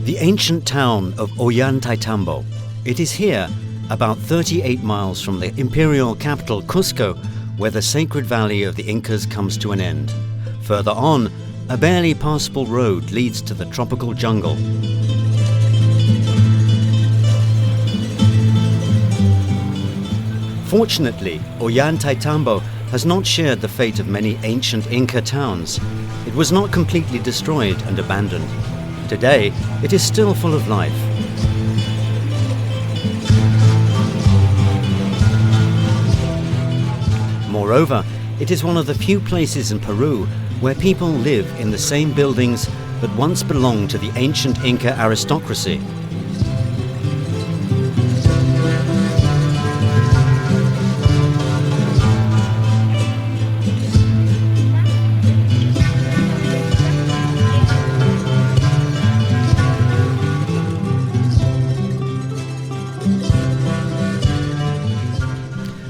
The ancient town of Ollantaytambo. It is here, about 38 miles from the imperial capital Cusco, where the sacred valley of the Incas comes to an end. Further on, a barely passable road leads to the tropical jungle. Fortunately, Ollantaytambo has not shared the fate of many ancient Inca towns. It was not completely destroyed and abandoned. Today, it is still full of life. Moreover, it is one of the few places in Peru where people live in the same buildings that once belonged to the ancient Inca aristocracy.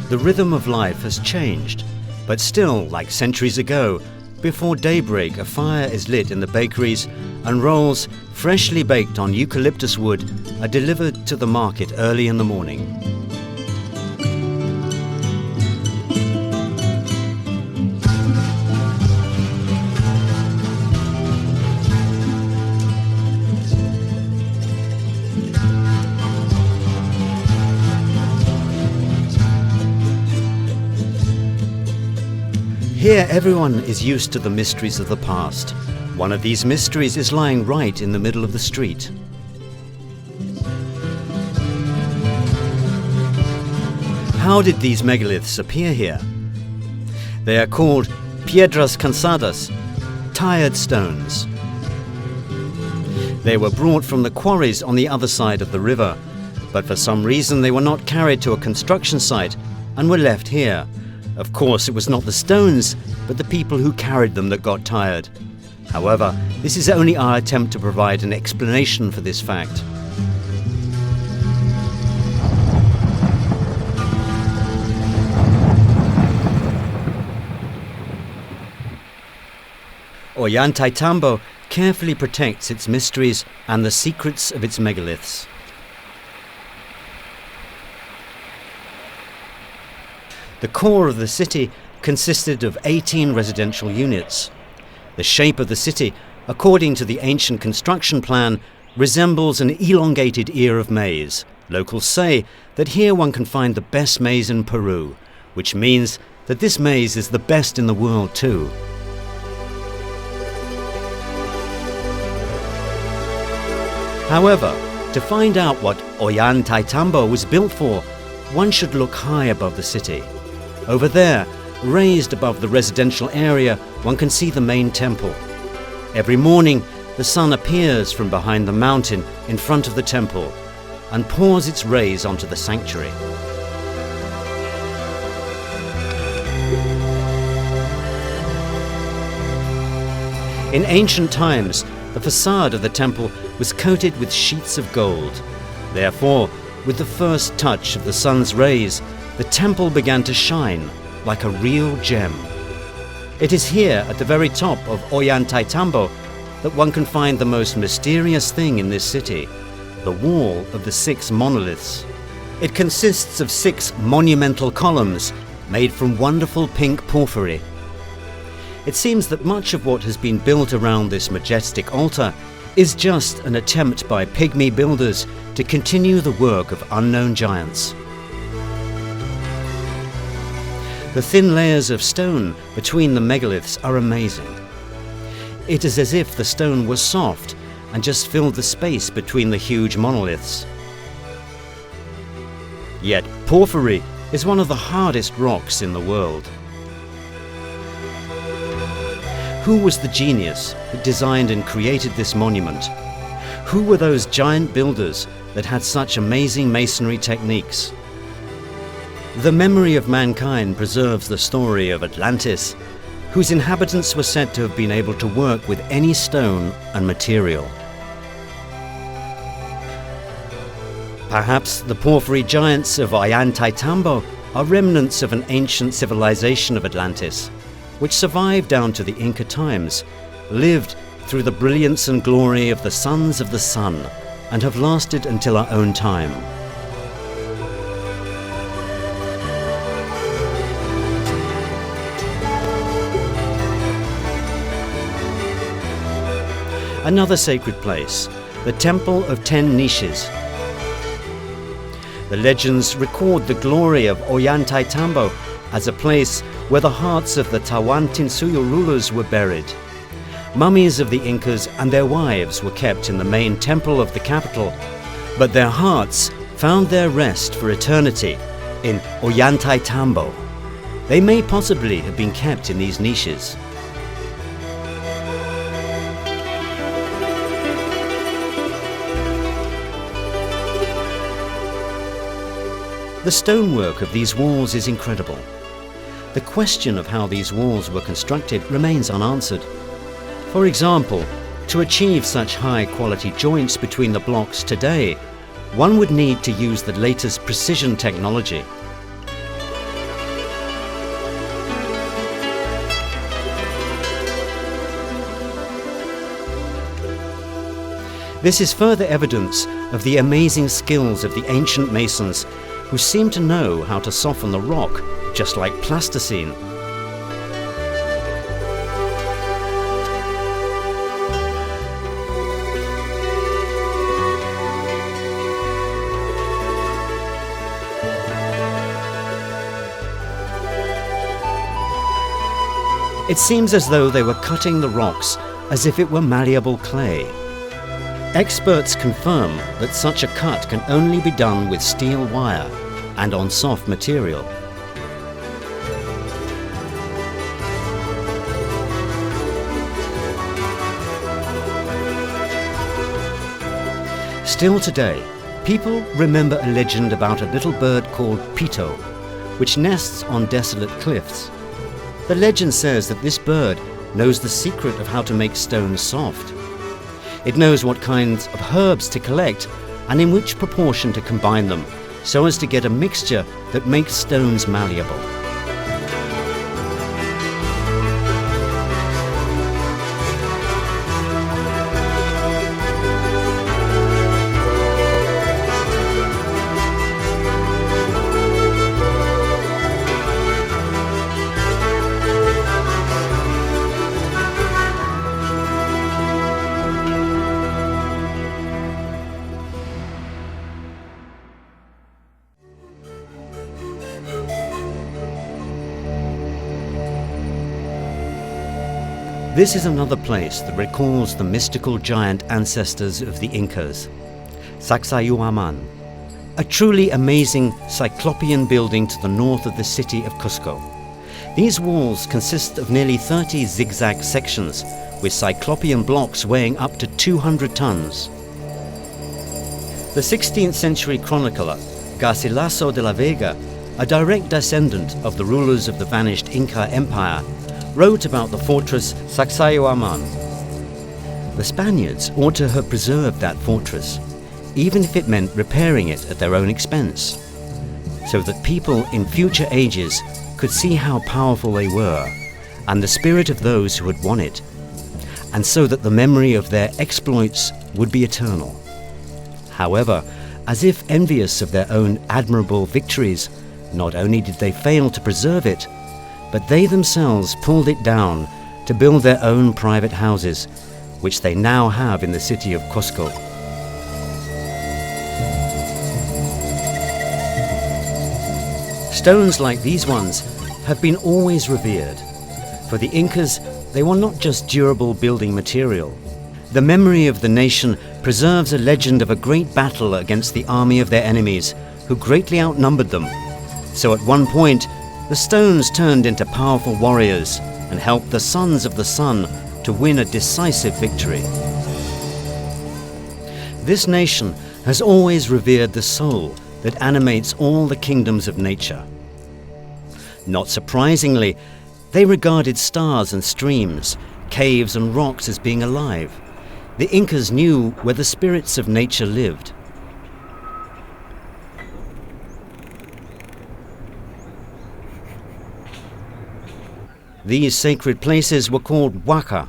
The rhythm of life has changed, but still, like centuries ago, before daybreak a fire is lit in the bakeries and rolls, freshly baked on eucalyptus wood, are delivered to the market early in the morning. Here everyone is used to the mysteries of the past. One of these mysteries is lying right in the middle of the street. How did these megaliths appear here? They are called piedras cansadas, tired stones. They were brought from the quarries on the other side of the river, but for some reason they were not carried to a construction site and were left here. Of course, it was not the stones, but the people who carried them that got tired. However, this is only our attempt to provide an explanation for this fact. Ollantaytambo carefully protects its mysteries and the secrets of its megaliths. The core of the city consisted of 18 residential units. The shape of the city, according to the ancient construction plan, resembles an elongated ear of maize. Locals say that here one can find the best maize in Peru, which means that this maize is the best in the world too. However, to find out what Ollantaytambo was built for, one should look high above the city. Over there, raised above the residential area, one can see the main temple. Every morning, the sun appears from behind the mountain in front of the temple and pours its rays onto the sanctuary. In ancient times, the facade of the temple was coated with sheets of gold. Therefore, with the first touch of the sun's rays, the temple began to shine like a real gem. It is here at the very top of Ollantaytambo that one can find the most mysterious thing in this city, the wall of the 6 monoliths. It consists of 6 monumental columns made from wonderful pink porphyry. It seems that much of what has been built around this majestic altar is just an attempt by pygmy builders to continue the work of unknown giants. The thin layers of stone between the megaliths are amazing. It is as if the stone was soft and just filled the space between the huge monoliths. Yet porphyry is one of the hardest rocks in the world. Who was the genius that designed and created this monument? Who were those giant builders that had such amazing masonry techniques? The memory of mankind preserves the story of Atlantis, whose inhabitants were said to have been able to work with any stone and material. Perhaps the porphyry giants of Ollantaytambo are remnants of an ancient civilization of Atlantis, which survived down to the Inca times, lived through the brilliance and glory of the sons of the sun, and have lasted until our own time. Another sacred place, the Temple of 10 Niches. The legends record the glory of Ollantaytambo as a place where the hearts of the Tahuantinsuyo rulers were buried. Mummies of the Incas and their wives were kept in the main temple of the capital, but their hearts found their rest for eternity in Ollantaytambo. They may possibly have been kept in these niches. The stonework of these walls is incredible. The question of how these walls were constructed remains unanswered. For example, to achieve such high-quality joints between the blocks today, one would need to use the latest precision technology. This is further evidence of the amazing skills of the ancient masons, who seem to know how to soften the rock, just like plasticine. It seems as though they were cutting the rocks as if it were malleable clay. Experts confirm that such a cut can only be done with steel wire and on soft material. Still today, people remember a legend about a little bird called Pito, which nests on desolate cliffs. The legend says that this bird knows the secret of how to make stones soft. It knows what kinds of herbs to collect and in which proportion to combine them, so as to get a mixture that makes stones malleable. This is another place that recalls the mystical giant ancestors of the Incas, Sacsayhuaman, a truly amazing cyclopean building to the north of the city of Cusco. These walls consist of nearly 30 zigzag sections, with cyclopean blocks weighing up to 200 tons. The 16th century chronicler Garcilaso de la Vega, a direct descendant of the rulers of the vanished Inca Empire, wrote about the fortress Sacsayhuaman. The Spaniards ought to have preserved that fortress, even if it meant repairing it at their own expense, so that people in future ages could see how powerful they were, and the spirit of those who had won it, and so that the memory of their exploits would be eternal. However, as if envious of their own admirable victories, not only did they fail to preserve it, but they themselves pulled it down to build their own private houses, which they now have in the city of Cusco. Stones like these ones have been always revered. For the Incas, they were not just durable building material. The memory of the nation preserves a legend of a great battle against the army of their enemies, who greatly outnumbered them. So at one point, the stones turned into powerful warriors and helped the sons of the sun to win a decisive victory. This nation has always revered the soul that animates all the kingdoms of nature. Not surprisingly, they regarded stars and streams, caves and rocks as being alive. The Incas knew where the spirits of nature lived. These sacred places were called Huaca.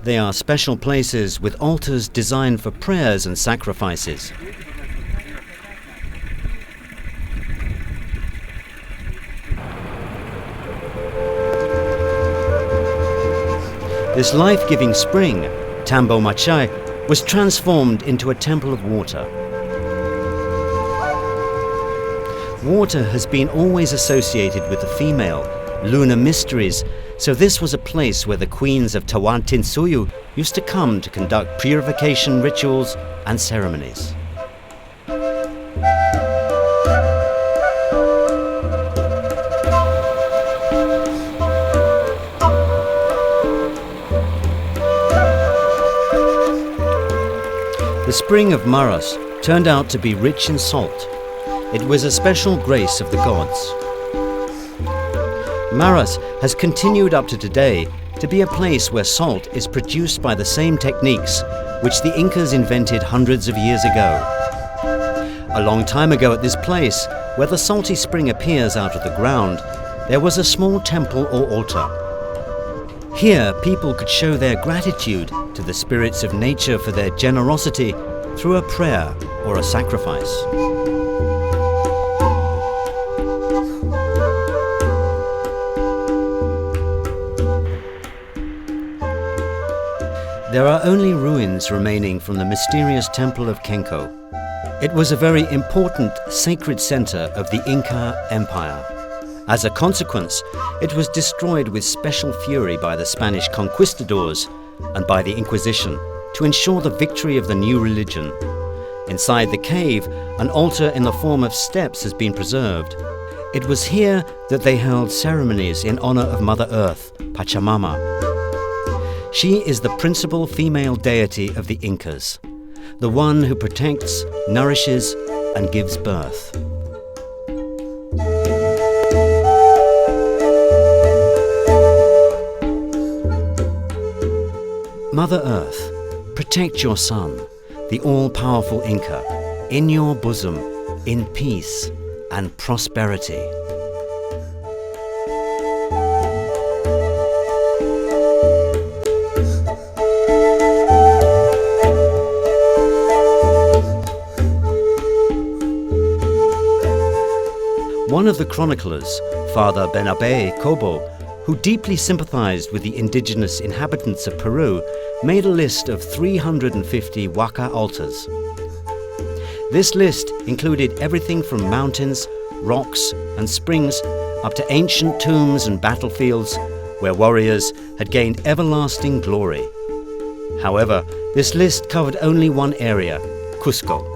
They are special places with altars designed for prayers and sacrifices. This life-giving spring, Tambo Machai, was transformed into a temple of water. Water has been always associated with the female, lunar mysteries, so this was a place where the queens of Tahuantinsuyo used to come to conduct purification rituals and ceremonies. The spring of Maras turned out to be rich in salt. It was a special grace of the gods. Maras has continued up to today to be a place where salt is produced by the same techniques which the Incas invented hundreds of years ago. A long time ago at this place, where the salty spring appears out of the ground, there was a small temple or altar. Here, people could show their gratitude to the spirits of nature for their generosity through a prayer or a sacrifice. There are only ruins remaining from the mysterious temple of Kenko. It was a very important sacred center of the Inca Empire. As a consequence, it was destroyed with special fury by the Spanish conquistadors and by the Inquisition to ensure the victory of the new religion. Inside the cave, an altar in the form of steps has been preserved. It was here that they held ceremonies in honor of Mother Earth, Pachamama. She is the principal female deity of the Incas, the one who protects, nourishes, and gives birth. Mother Earth, protect your son, the all-powerful Inca, in your bosom, in peace and prosperity. One of the chroniclers, Father Benabe Cobo, who deeply sympathized with the indigenous inhabitants of Peru, made a list of 350 Waka altars. This list included everything from mountains, rocks, and springs up to ancient tombs and battlefields where warriors had gained everlasting glory. However, this list covered only one area, Cusco.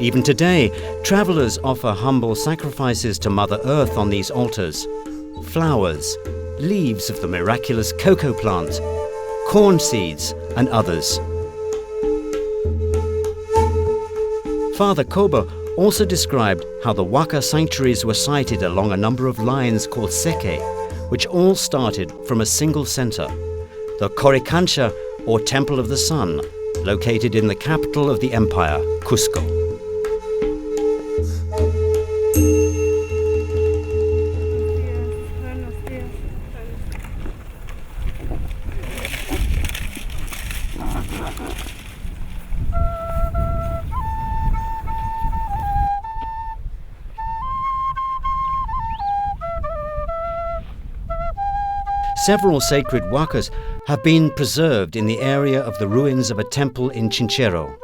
Even today, travelers offer humble sacrifices to Mother Earth on these altars. Flowers, leaves of the miraculous cocoa plant, corn seeds, and others. Father Koba also described how the Waka sanctuaries were sited along a number of lines called seke, which all started from a single center, the Coricancha, or Temple of the Sun, located in the capital of the empire, Cusco. Several sacred wakas have been preserved in the area of the ruins of a temple in Chinchero.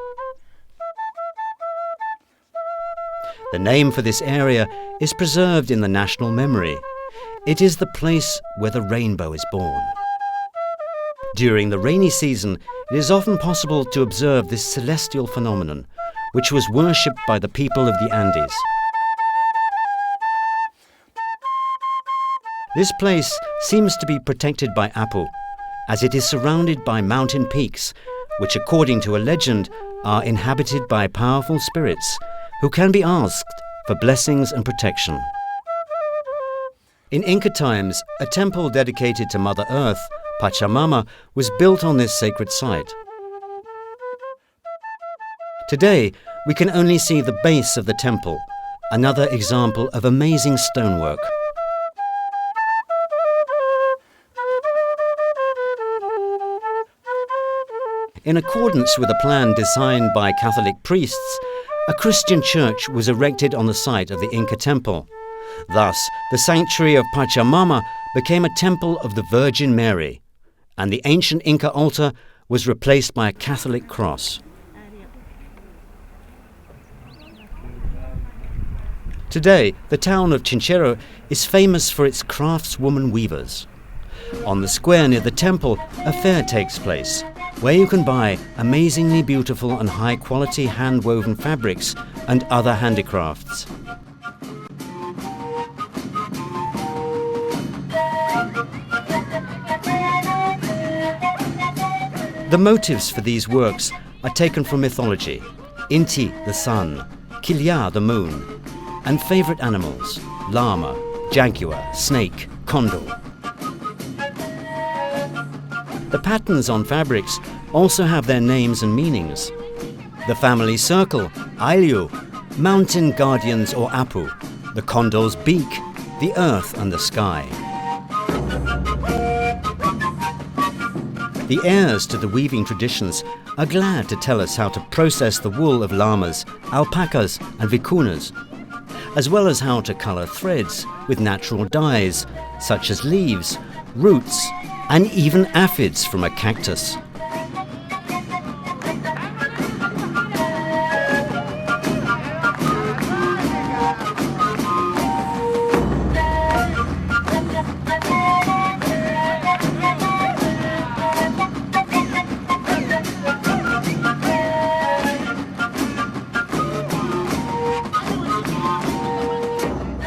The name for this area is preserved in the national memory. It is the place where the rainbow is born. During the rainy season, it is often possible to observe this celestial phenomenon, which was worshipped by the people of the Andes. This place seems to be protected by Apu, as it is surrounded by mountain peaks, which according to a legend are inhabited by powerful spirits who can be asked for blessings and protection. In Inca times, a temple dedicated to Mother Earth, Pachamama, was built on this sacred site. Today, we can only see the base of the temple, another example of amazing stonework. In accordance with a plan designed by Catholic priests, a Christian church was erected on the site of the Inca temple. Thus, the sanctuary of Pachamama became a temple of the Virgin Mary, and the ancient Inca altar was replaced by a Catholic cross. Today, the town of Chinchero is famous for its craftswoman weavers. On the square near the temple, a fair takes place, where you can buy amazingly beautiful and high-quality hand-woven fabrics and other handicrafts. The motives for these works are taken from mythology: Inti, the sun; Kilya, the moon; and favorite animals: llama, jaguar, snake, condor. The patterns on fabrics also have their names and meanings. The family circle, Ailyu; mountain guardians or Apu; the condor's beak; the earth and the sky. The heirs to the weaving traditions are glad to tell us how to process the wool of llamas, alpacas and vicuñas, as well as how to colour threads with natural dyes, such as leaves, roots, and even aphids from a cactus.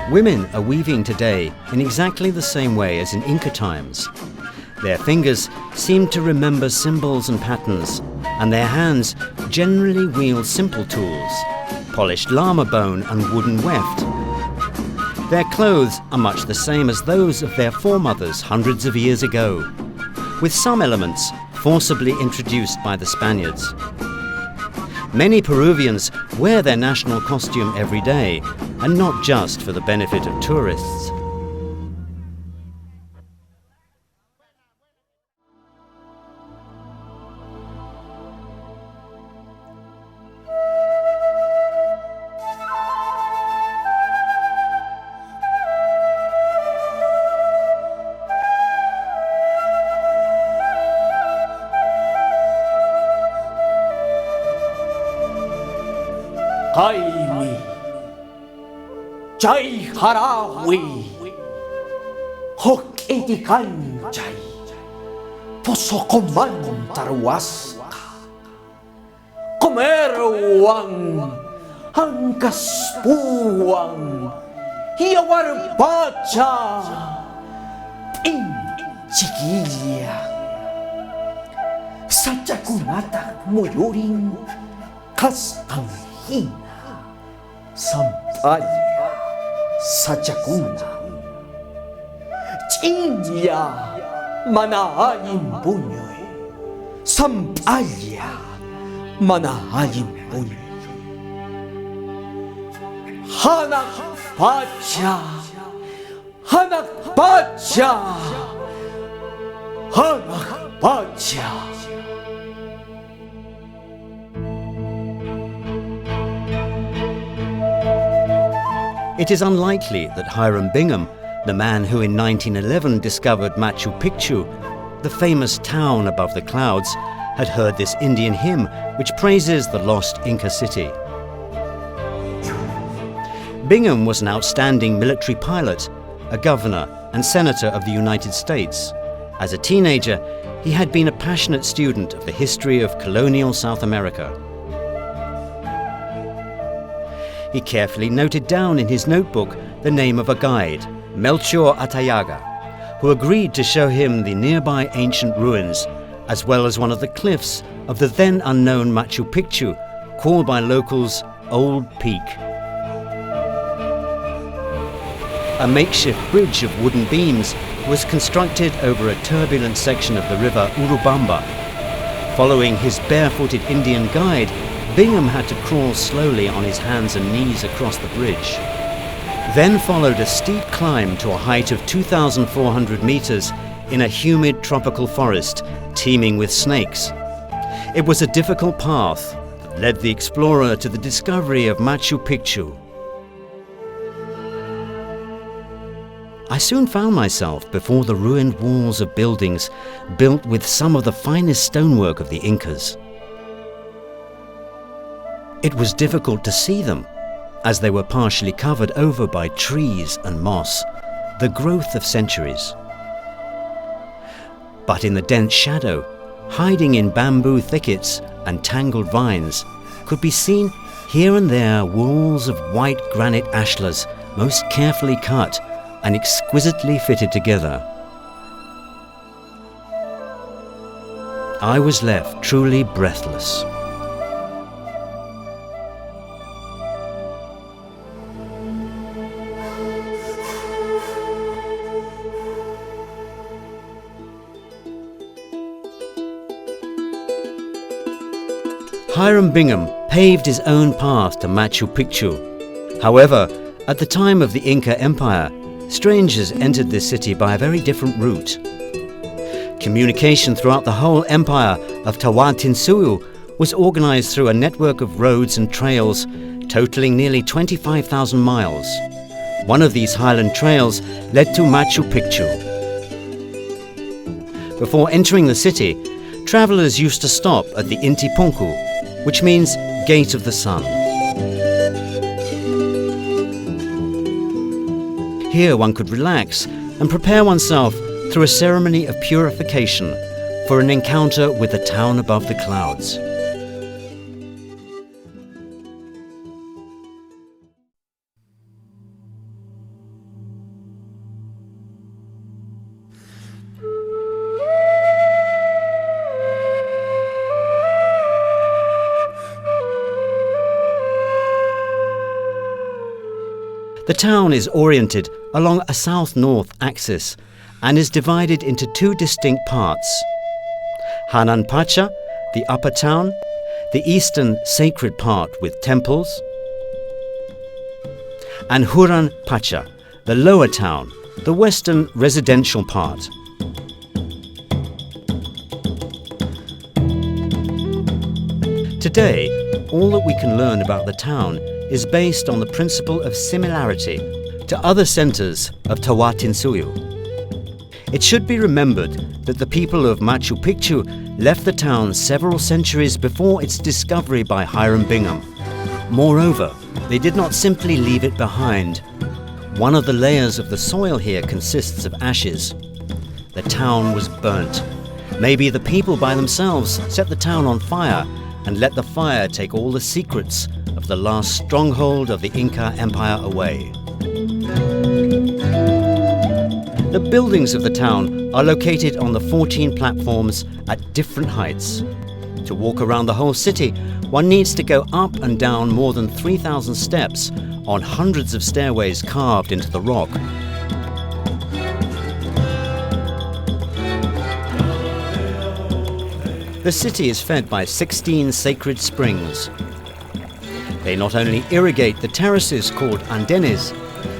Women are weaving today in exactly the same way as in Inca times. Their fingers seem to remember symbols and patterns, and their hands generally wield simple tools: polished llama bone and wooden weft. Their clothes are much the same as those of their foremothers hundreds of years ago, with some elements forcibly introduced by the Spaniards. Many Peruvians wear their national costume every day, and not just for the benefit of tourists. Kaimi, Jai Harawi, Hok Edikanjai, Posokoman Tarwaska, Komeruang, Hangkaspuang, Hiawar Pacha, Inchiquilla, Sachakunata Moyoring, Kastanghin. Sampaya, Sachakuna, Chinya, Manahayin Bunyoy, Sampaya, Manahayin Bunyoy, Hanak Pacha, Hanak Pacha, Hanak Pacha. It is unlikely that Hiram Bingham, the man who in 1911 discovered Machu Picchu, the famous town above the clouds, had heard this Indian hymn which praises the lost Inca city. Bingham was an outstanding military pilot, a governor and senator of the United States. As a teenager, he had been a passionate student of the history of colonial South America. He carefully noted down in his notebook the name of a guide, Melchior Atayaga, who agreed to show him the nearby ancient ruins, as well as one of the cliffs of the then unknown Machu Picchu, called by locals Old Peak. A makeshift bridge of wooden beams was constructed over a turbulent section of the river Urubamba. Following his barefooted Indian guide, Bingham had to crawl slowly on his hands and knees across the bridge. Then followed a steep climb to a height of 2,400 meters in a humid tropical forest teeming with snakes. It was a difficult path that led the explorer to the discovery of Machu Picchu. I soon found myself before the ruined walls of buildings built with some of the finest stonework of the Incas. It was difficult to see them, as they were partially covered over by trees and moss, the growth of centuries. But in the dense shadow, hiding in bamboo thickets and tangled vines, could be seen here and there walls of white granite ashlars, most carefully cut and exquisitely fitted together. I was left truly breathless. Hiram Bingham paved his own path to Machu Picchu. However, at the time of the Inca Empire, strangers entered this city by a very different route. Communication throughout the whole empire of Tahuantinsuyo was organized through a network of roads and trails totaling nearly 25,000 miles. One of these highland trails led to Machu Picchu. Before entering the city, travelers used to stop at the Inti Punku, which means Gate of the Sun. Here one could relax and prepare oneself through a ceremony of purification for an encounter with the town above the clouds. The town is oriented along a south-north axis and is divided into two distinct parts. Hanan Pacha, the upper town, the eastern sacred part with temples, and Huran Pacha, the lower town, the western residential part. Today, all that we can learn about the town is based on the principle of similarity to other centers of Tahuantinsuyo. It should be remembered that the people of Machu Picchu left the town several centuries before its discovery by Hiram Bingham. Moreover, they did not simply leave it behind. One of the layers of the soil here consists of ashes. The town was burnt. Maybe the people by themselves set the town on fire and let the fire take all the secrets of the last stronghold of the Inca Empire away. The buildings of the town are located on the 14 platforms at different heights. To walk around the whole city, one needs to go up and down more than 3,000 steps on hundreds of stairways carved into the rock. The city is fed by 16 sacred springs. They not only irrigate the terraces called andenes,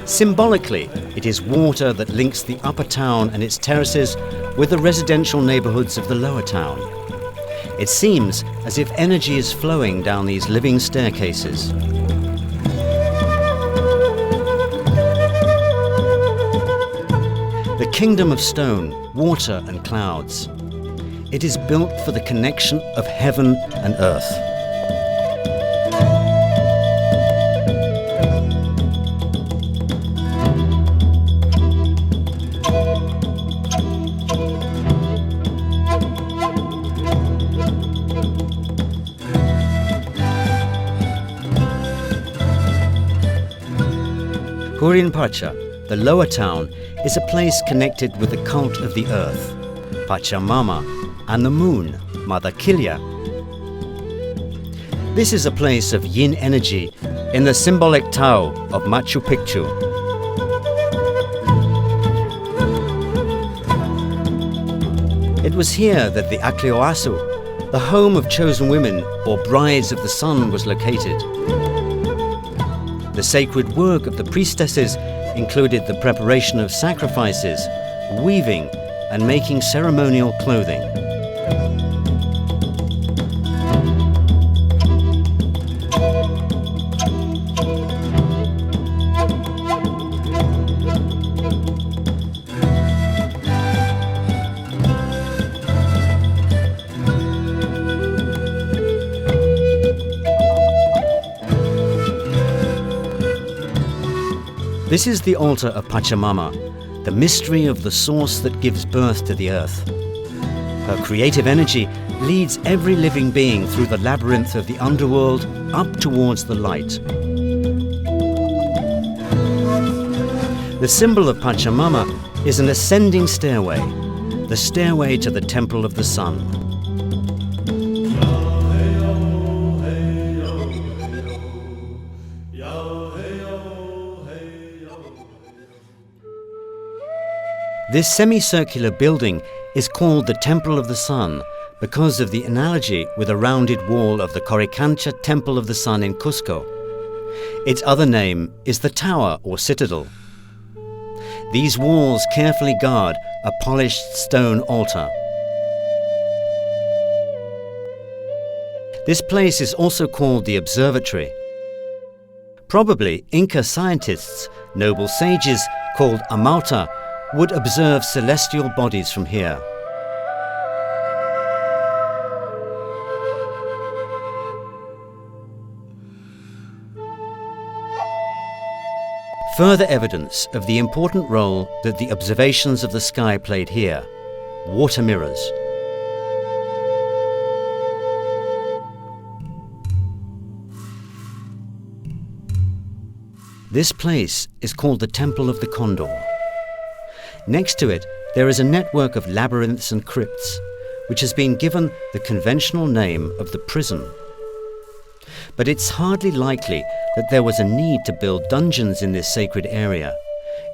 symbolically it is water that links the upper town and its terraces with the residential neighborhoods of the lower town. It seems as if energy is flowing down these living staircases. The kingdom of stone, water and clouds. It is built for the connection of heaven and earth. Hurin Pacha, the lower town, is a place connected with the cult of the earth, Pachamama, and the moon, Mother Kilya. This is a place of yin energy in the symbolic Tao of Machu Picchu. It was here that the Aklioasu, the home of chosen women or brides of the sun, was located. The sacred work of the priestesses included the preparation of sacrifices, weaving, and making ceremonial clothing. This is the altar of Pachamama, the mystery of the source that gives birth to the earth. Her creative energy leads every living being through the labyrinth of the underworld up towards the light. The symbol of Pachamama is an ascending stairway, the stairway to the Temple of the Sun. This semicircular building is called the Temple of the Sun because of the analogy with a rounded wall of the Coricancha Temple of the Sun in Cusco. Its other name is the Tower or Citadel. These walls carefully guard a polished stone altar. This place is also called the Observatory. Probably Inca scientists, noble sages called Amauta, would observe celestial bodies from here. Further evidence of the important role that the observations of the sky played here: water mirrors. This place is called the Temple of the Condor. Next to it, there is a network of labyrinths and crypts, which has been given the conventional name of the prison. But it's hardly likely that there was a need to build dungeons in this sacred area.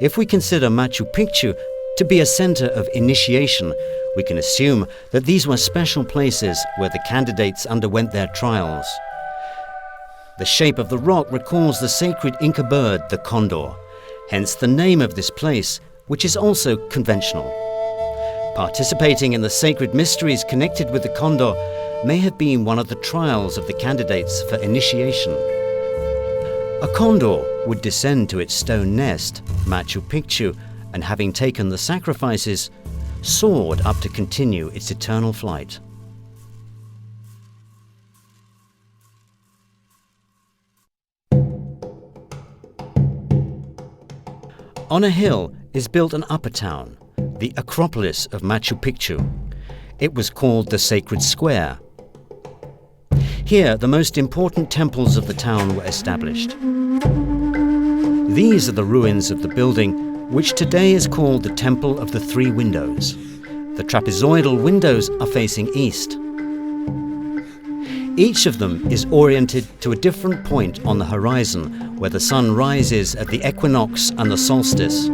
If we consider Machu Picchu to be a center of initiation, we can assume that these were special places where the candidates underwent their trials. The shape of the rock recalls the sacred Inca bird, the condor, hence the name of this place, which is also conventional. Participating in the sacred mysteries connected with the condor may have been one of the trials of the candidates for initiation. A condor would descend to its stone nest, Machu Picchu, and having taken the sacrifices, soared up to continue its eternal flight. On a hill is built an upper town, the Acropolis of Machu Picchu. It was called the Sacred Square. Here, the most important temples of the town were established. These are the ruins of the building, which today is called the Temple of the Three Windows. The trapezoidal windows are facing east. Each of them is oriented to a different point on the horizon, where the sun rises at the equinox and the solstice.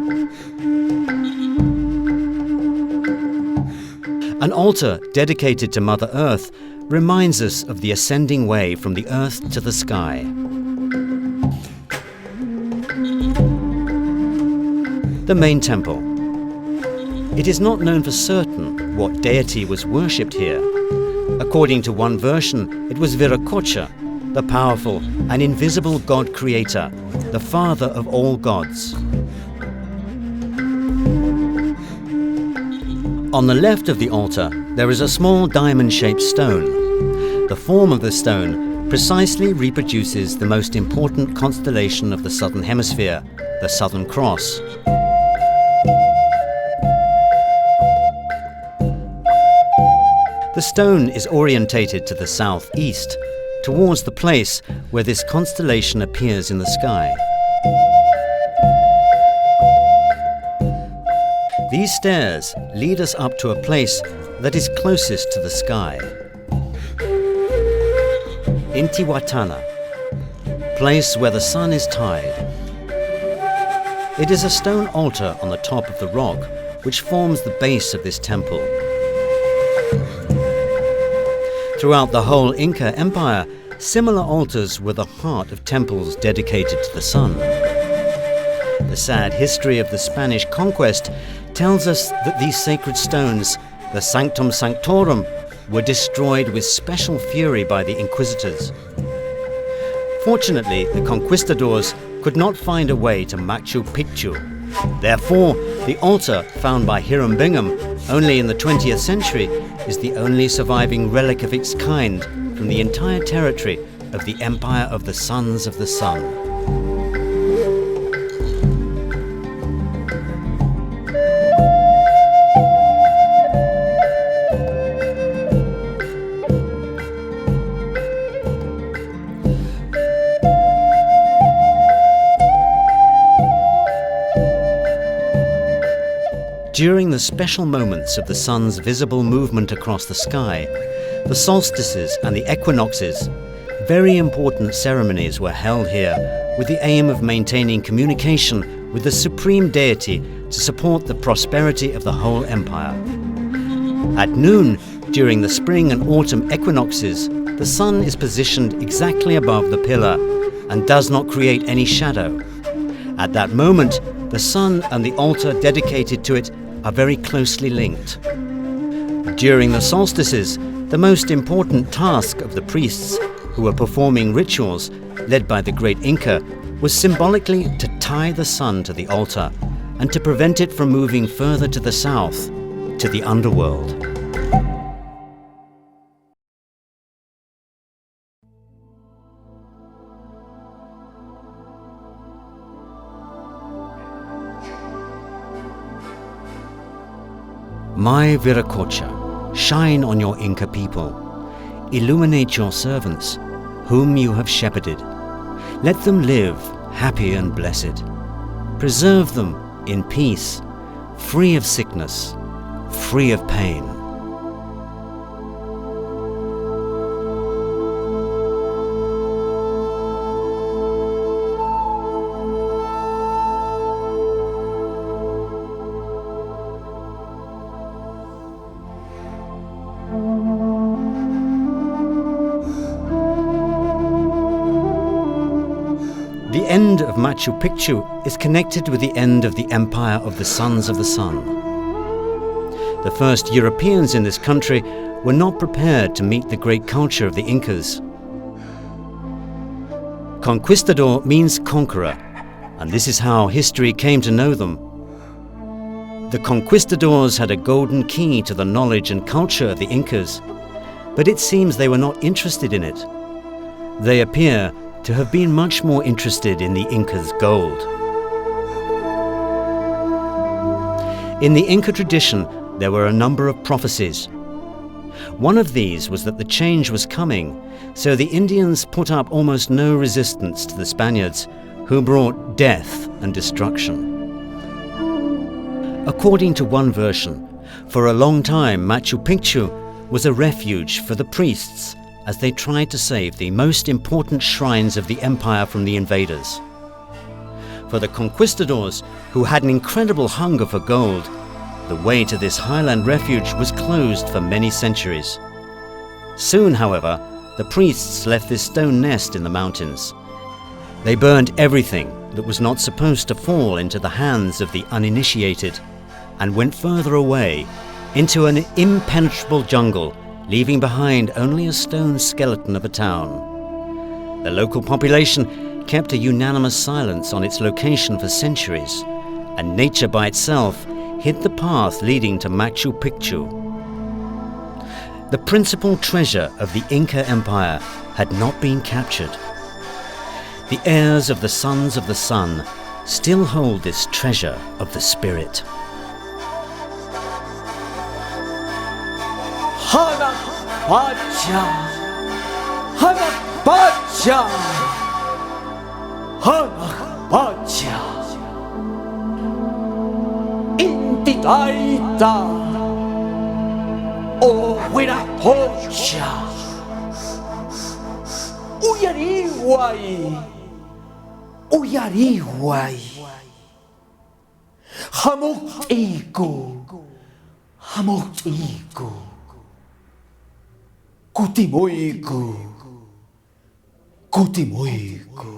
An altar dedicated to Mother Earth reminds us of the ascending way from the earth to the sky. The main temple. It is not known for certain what deity was worshipped here. According to one version, it was Viracocha, the powerful and invisible god creator, the father of all gods. On the left of the altar, there is a small diamond-shaped stone. The form of the stone precisely reproduces the most important constellation of the Southern Hemisphere, the Southern Cross. The stone is orientated to the southeast, towards the place where this constellation appears in the sky. These stairs lead us up to a place that is closest to the sky. Intihuatana, place where the sun is tied. It is a stone altar on the top of the rock, which forms the base of this temple. Throughout the whole Inca Empire, similar altars were the heart of temples dedicated to the sun. The sad history of the Spanish conquest tells us that these sacred stones, the Sanctum Sanctorum, were destroyed with special fury by the inquisitors. Fortunately, the conquistadors could not find a way to Machu Picchu. Therefore, the altar found by Hiram Bingham only in the 20th century is the only surviving relic of its kind from the entire territory of the Empire of the Sons of the Sun. during the special moments of the sun's visible movement across the sky, the solstices and the equinoxes, very important ceremonies were held here with the aim of maintaining communication with the supreme deity to support the prosperity of the whole empire. At noon, during the spring and autumn equinoxes, the sun is positioned exactly above the pillar and does not create any shadow. At that moment, the sun and the altar dedicated to it are very closely linked. During the solstices, the most important task of the priests who were performing rituals led by the great Inca was symbolically to tie the sun to the altar and to prevent it from moving further to the south, to the underworld. My Viracocha, shine on your Inca people. Illuminate your servants, whom you have shepherded. Let them live happy and blessed. Preserve them in peace, free of sickness, free of pain. The end of Machu Picchu is connected with the end of the Empire of the Sons of the Sun. The first Europeans in this country were not prepared to meet the great culture of the Incas. Conquistador means conqueror, and this is how history came to know them. The conquistadors had a golden key to the knowledge and culture of the Incas, but it seems they were not interested in it. They appear to have been much more interested in the Incas' gold. In the Inca tradition, there were a number of prophecies. One of these was that the change was coming, so the Indians put up almost no resistance to the Spaniards, who brought death and destruction. According to one version, for a long time Machu Picchu was a refuge for the priests as they tried to save the most important shrines of the empire from the invaders. For the conquistadors, who had an incredible hunger for gold, the way to this highland refuge was closed for many centuries. Soon, however, the priests left this stone nest in the mountains. They burned everything that was not supposed to fall into the hands of the uninitiated and went further away into an impenetrable jungle, leaving behind only a stone skeleton of a town. The local population kept a unanimous silence on its location for centuries, and nature by itself hid the path leading to Machu Picchu. The principal treasure of the Inca Empire had not been captured. The heirs of the Sons of the Sun still hold this treasure of the spirit. Huayna Capac, Huayna Capac, Intitaita, Huayna Capac, Uyariwai, Hamutiku, Kutimuiku, Kutimuiku.